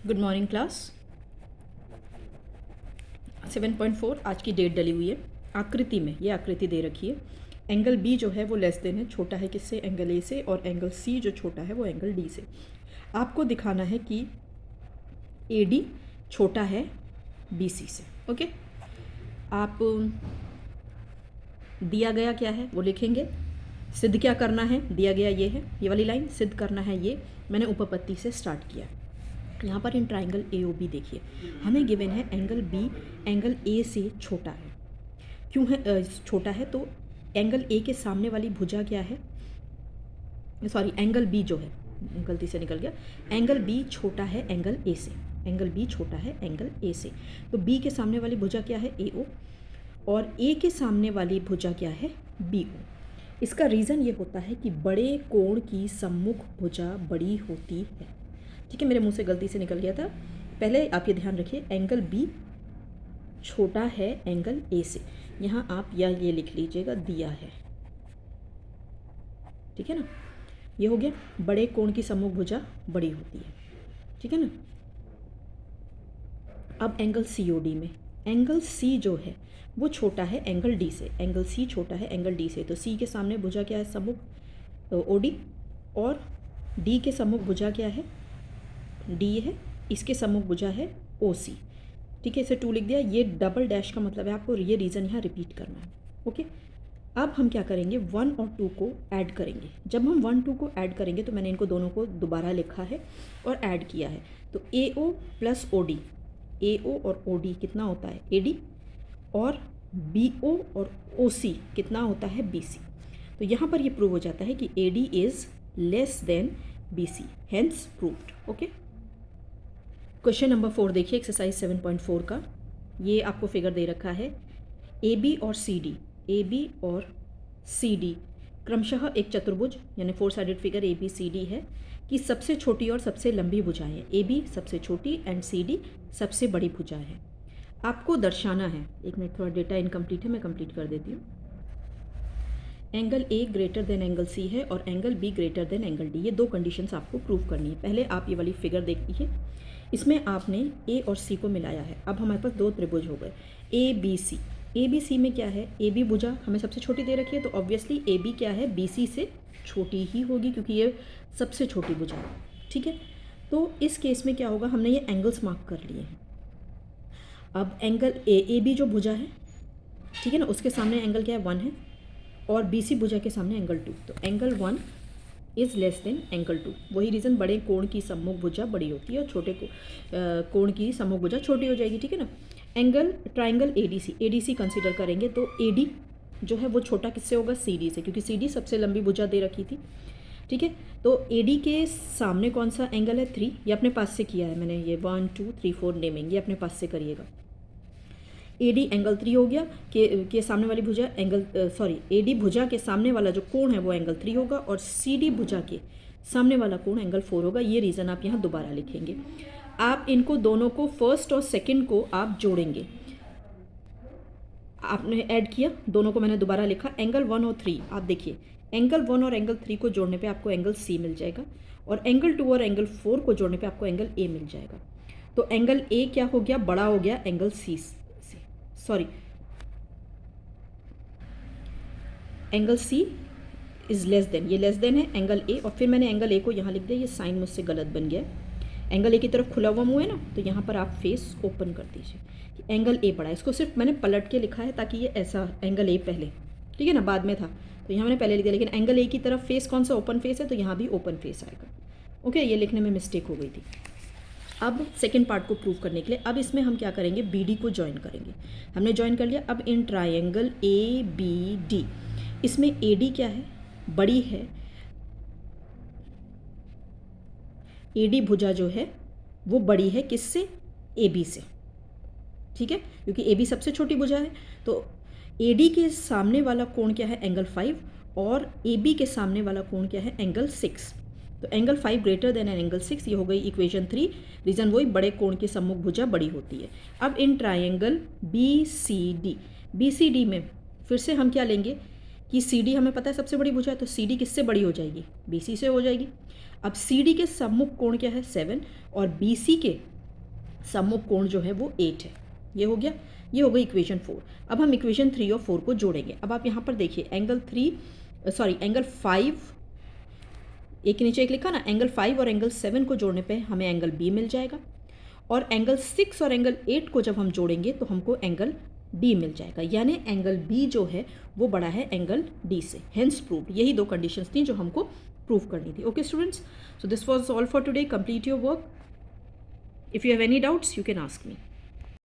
Good morning class. 7.4 आज की date डली हुई है। आकृति में ये आकृति दे रखी है। एंगल बी जो है वो लेस देन है, छोटा है किससे, एंगल ए से, और एंगल सी जो छोटा है वो एंगल डी से। आपको दिखाना है कि ए डी छोटा है बी सी से। ओके, आप दिया गया क्या है वो लिखेंगे। सिद्ध क्या करना है, दिया गया ये है, ये वाली लाइन सिद्ध करना है ये। मैंने उपपत्ति से स्टार्ट किया। यहाँ पर इन ट्राइंगल ए ओ बी देखिए, हमें गिवन है एंगल बी एंगल ए से छोटा है। क्यों है छोटा है? तो एंगल ए के सामने वाली भुजा क्या है, सॉरी एंगल बी जो है, गलती से निकल गया, एंगल बी छोटा है एंगल ए से। एंगल बी छोटा है एंगल ए से, तो बी के सामने वाली भुजा क्या है, ए ओ, और ए के सामने वाली भुजा क्या है, बी ओ। इसका रीज़न ये होता है कि बड़े कोण की सम्मुख भुजा बड़ी होती है। ठीक है, मेरे मुंह से गलती से निकल गया था। पहले आप ये ध्यान रखिए, एंगल बी छोटा है एंगल ए से। यहाँ आप या ये लिख लीजिएगा, दिया है। ठीक है ना, ये हो गया, बड़े कोण की सम्मुख भुजा बड़ी होती है। ठीक है ना। अब एंगल सी ओ डी में, एंगल सी जो है वो छोटा है एंगल डी से। एंगल सी छोटा है एंगल डी से, तो सी के सामने भुजा क्या है, सम्मुख ओ डी, और डी के सम्मुख भुजा क्या है, डी है, इसके सम्मुख भुजा है ओ सी। ठीक है, इसे 2 लिख दिया। ये डबल डैश का मतलब है आपको ये रीज़न यहाँ रिपीट करना है। ओके, अब हम क्या करेंगे, 1 और 2 को ऐड करेंगे। जब हम 1 2 को ऐड करेंगे तो मैंने इनको दोनों को दोबारा लिखा है और ऐड किया है, तो ए ओ प्लस ओ डी, ए ओ और ओ डी कितना होता है, ए डी, और बी ओ और ओ सी कितना होता है, बी सी। तो यहाँ पर ये प्रूव हो जाता है कि A D is less than B C, hence proved. Okay, question number 4 देखिए, एक्सरसाइज 7.4 का। ये आपको फिगर दे रखा है, ए बी और सी डी, ए बी और सी डी क्रमशः एक चतुर्भुज यानी 4 sided figure A B C D है कि सबसे छोटी और सबसे लंबी भुजाएं हैं। ए बी सबसे छोटी एंड सी डी सबसे बड़ी भुजा है। आपको दर्शाना है, एक मिनट, थोड़ा डेटा इनकम्प्लीट है, मैं कंप्लीट कर देती हूँ। Angle A greater than angle C है और angle B greater than angle D, ये दो कंडीशंस आपको प्रूव करनी है। पहले आप ये वाली फिगर देख लीजिए, इसमें आपने ए और सी को मिलाया है। अब हमारे पास दो त्रिभुज हो गए, ए बी सी। ए बी सी में क्या है, ए बी भुजा हमें सबसे छोटी दे रखी है, तो ऑब्वियसली ए बी क्या है, बी सी से छोटी ही होगी क्योंकि ये सबसे छोटी भुजा है। ठीक है, तो इस केस में क्या होगा, हमने ये एंगल्स मार्क कर लिए हैं। अब एंगल ए बी जो भुजा है, ठीक है ना, उसके सामने एंगल क्या है, 1 है, और बी सी भुजा के सामने एंगल 2, तो angle 1 is less then angle 2। वही रीज़न, बड़े कोण की सम्मुख भुजा बड़ी होती है और छोटे कोण की सम्मुख भुजा छोटी हो जाएगी। ठीक है ना। Angle triangle A D C consider करेंगे तो ए डी जो है वो छोटा किससे होगा, सी डी से, क्योंकि सी डी सबसे लंबी भुजा दे रखी थी। ठीक है, तो ए डी के सामने कौन सा एंगल है, 3। ये अपने पास से किया है मैंने, ये 1 2 3 4 नेमिंग, ये अपने पास से करिएगा। ए डी एंगल 3 हो गया, के सामने वाली भुजा एंगल ए डी भुजा के सामने वाला जो कोण है वो एंगल 3 होगा, और सी डी भुजा के सामने वाला कोण एंगल 4 होगा। ये रीज़न आप यहाँ दोबारा लिखेंगे। आप इनको दोनों को, फर्स्ट और सेकंड को आप जोड़ेंगे। आपने ऐड किया, दोनों को मैंने दोबारा लिखा, एंगल 1 और 3। आप देखिए, एंगल 1 और एंगल 3 को जोड़ने पे आपको एंगल सी मिल जाएगा, और एंगल 2 और एंगल 4 को जोड़ने पे आपको एंगल ए मिल जाएगा। तो एंगल ए क्या हो गया, बड़ा हो गया एंगल सी से, sorry angle C is less than, ये लेस देन है एंगल ए, और फिर मैंने एंगल ए को यहाँ लिख दिया, ये साइन मुझसे गलत बन गया। एंगल ए की तरफ खुला हुआ मुँह है ना, तो यहाँ पर आप फेस ओपन कर दीजिए कि एंगल ए बड़ा है। इसको सिर्फ मैंने पलट के लिखा है ताकि ये ऐसा, एंगल ए पहले, ठीक है ना, बाद में था तो यहाँ मैंने पहले लिख दिया, लेकिन एंगल ए की तरफ फेस कौन सा, ओपन फेस है, तो यहाँ भी ओपन फेस आएगा। ओके, ये लिखने में मिस्टेक हो गई थी। अब सेकेंड पार्ट को प्रूव करने के लिए, अब इसमें हम क्या करेंगे, बी डी को ज्वाइन करेंगे। हमने ज्वाइन कर लिया। अब इन ट्राइंगल ए बी डी, इसमें ए डी क्या है, बड़ी है, ए डी भुजा जो है वो बड़ी है किससे, ए बी से। ठीक है, क्योंकि ए बी सबसे छोटी भुजा है, तो ए डी के सामने वाला कोण क्या है, एंगल 5, और ए बी के सामने वाला कोण क्या है, एंगल 6। तो एंगल 5 ग्रेटर देन एंगल 6, ये हो गई इक्वेशन 3। रीज़न वही, बड़े कोण की सम्मुख भुजा बड़ी होती है। अब इन ट्राइंगल बी सी डी में फिर से हम क्या लेंगे कि सी डी हमें पता है सबसे बड़ी भुजा है, तो सी डी किससे बड़ी हो जाएगी, बी सी से हो जाएगी। अब सी डी के सम्मुख कोण क्या है, 7, और बी सी के सममुख कोण जो है वो 8 है। ये हो गया, ये हो गई इक्वेशन 4। अब हम इक्वेशन 3 और 4 को जोड़ेंगे। अब आप यहाँ पर देखिए एंगल 5, एक के नीचे एक लिखा ना, एंगल 5 और एंगल 7 को जोड़ने पे हमें एंगल बी मिल जाएगा, और एंगल 6 और एंगल 8 को जब हम जोड़ेंगे तो हमको एंगल डी मिल जाएगा, यानी एंगल बी जो है वो बड़ा है एंगल डी से। Hence proved. यही दो कंडीशंस थी जो हमको प्रूव करनी थी। Okay students, so this was all for today. Complete your work. If you have any doubts you can ask me.